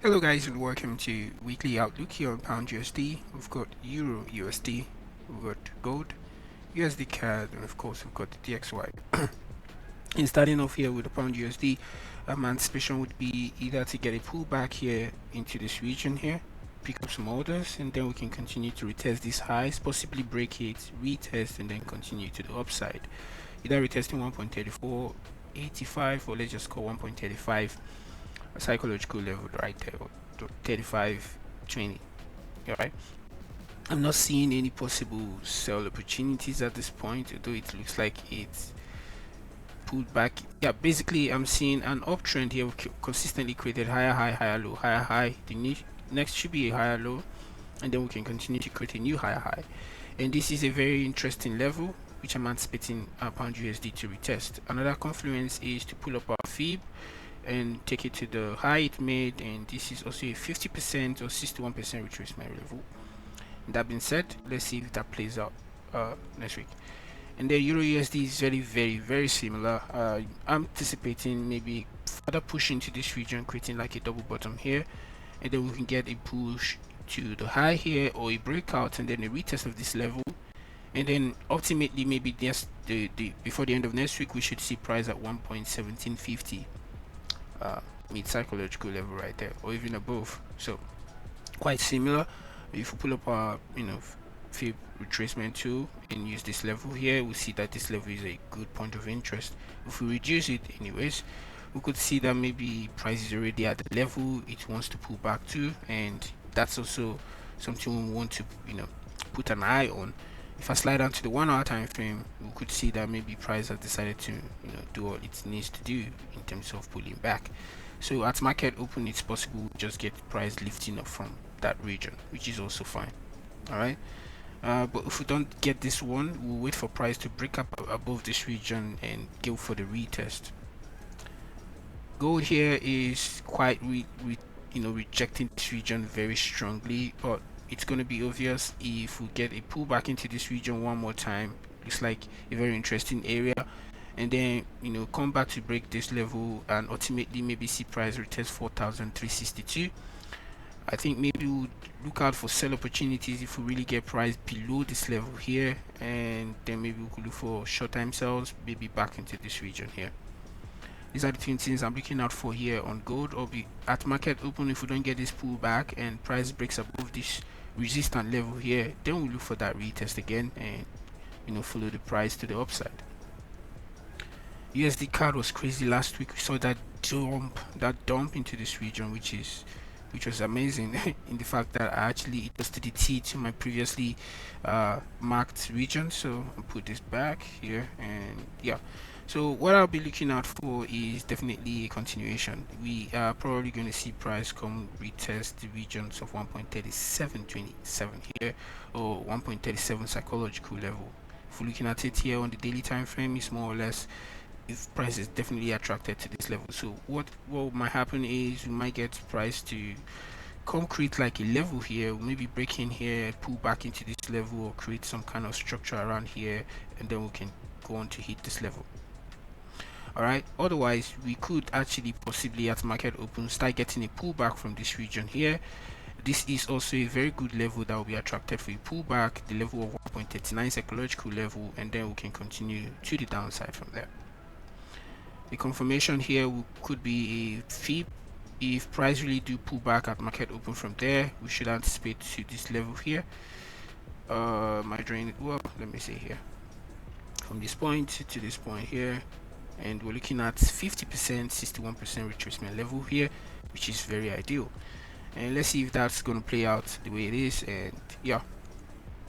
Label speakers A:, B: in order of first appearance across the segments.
A: Hello guys and welcome to weekly outlook here on pound USD. We've got Euro USD, we've got gold, USDCAD, and of course we've got the DXY. In starting off here with the pound USD, my anticipation would be either to get a pullback here into this region here, pick up some orders, and then we can continue to retest these highs, possibly break it, retest, and then continue to the upside. Either retesting 1.3485 or let's just call 1.35 a psychological level right there, 35.20. All right. I'm not seeing any possible sell opportunities at this point, although it looks like it's pulled back. Yeah, basically I'm seeing an uptrend here. We've consistently created higher high, higher low, higher high. The next should be a higher low, and then we can continue to create a new higher high. And this is a very interesting level which I'm anticipating pound USD to retest. Another confluence is to pull up our fib and take it to the high it made, and this is also a 50% or 61% retracement level. And that being said, let's see if that plays out next week. And the Euro USD is very similar. I'm anticipating maybe further push into this region, creating like a double bottom here, and then we can get a push to the high here or a breakout and then a retest of this level, and then ultimately maybe before the end of next week we should see price at 1.1750. Mid psychological level right there, or even above. So quite similar. If we pull up our fib retracement tool and use this level here, we see that this level is a good point of interest. If we reduce it anyways, we could see that maybe price is already at the level it wants to pull back to, and that's also something we want to put an eye on. If I slide down to the 1 hour time frame, we could see that maybe price has decided to do what it needs to do in terms of pulling back. So at market open, it's possible we just get price lifting up from that region, which is also fine. All right. But if we don't get this one, we'll wait for price to break up above this region and go for the retest. Gold here is quite rejecting this region very strongly, but it's going to be obvious if we get a pullback into this region one more time. Looks like a very interesting area, and then come back to break this level and ultimately maybe see price retest 4,362. I think maybe we'll look out for sell opportunities if we really get price below this level here, and then maybe we could look for short time sells, maybe back into this region here. These are the two things I'm looking out for here on gold. Or be at market open, if we don't get this pullback and price breaks above this resistance level here, then we look for that retest again and follow the price to the upside. USD CAD was crazy last week. We saw that dump into this region, which was amazing in the fact that I actually adjusted the T to my previously marked region. So I'll put this back here, and yeah. So what I'll be looking out for is definitely a continuation. We are probably going to see price come retest the regions of 1.3727 here, or 1.37 psychological level. If we're looking at it here on the daily time frame, it's more or less if price is definitely attracted to this level. So what might happen is we might get price to concrete like a level here, maybe break in here, pull back into this level, or create some kind of structure around here, and then we can go on to hit this level. Alright, otherwise we could actually possibly at market open start getting a pullback from this region here. This is also a very good level that will be attracted for a pullback, the level of 1.39 psychological level, and then we can continue to the downside from there. The confirmation here could be a fib. If price really do pull back at market open from there, we should anticipate to this level here. My drain, well, let me see here, from this point to this point here, and we're looking at 50%, 61% retracement level here, which is very ideal. And let's see if that's going to play out the way it is. And yeah,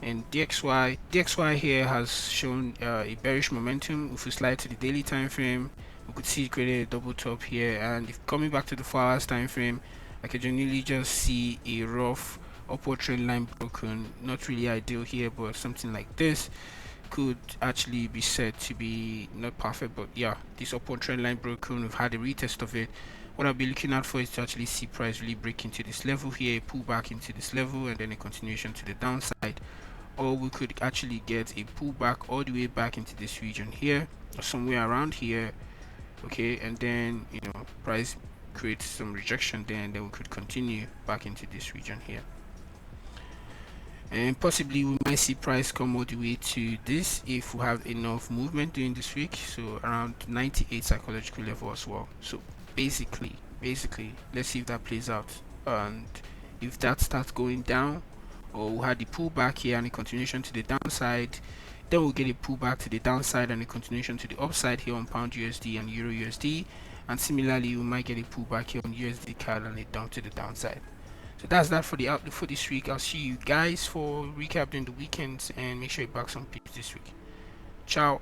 A: and DXY here has shown a bearish momentum. If we slide to the daily time frame, we could see it created a double top here, and if coming back to the 4 hours time frame, I can generally just see a rough upward trend line broken. Not really ideal here, but something like this could actually be said to be not perfect, but yeah, this upward trend line broken, we've had a retest of it. What I'll be looking out for is to actually see price really break into this level here, pull back into this level, and then a continuation to the downside. Or we could actually get a pullback all the way back into this region here, or somewhere around here, okay, and then price create some rejection there, and then we could continue back into this region here, and possibly we might see price come all the way to this if we have enough movement during this week, so around 98 psychological level as well. So basically let's see if that plays out, and if that starts going down, or we had the pullback here and a continuation to the downside, then we'll get a pullback to the downside and a continuation to the upside here on pound USD and euro USD, and similarly we might get a pullback here on USDCAD and a dump to the downside. So that's that for the outlook for this week. I'll see you guys for recap during the weekends, and make sure you back some pips this week. Ciao.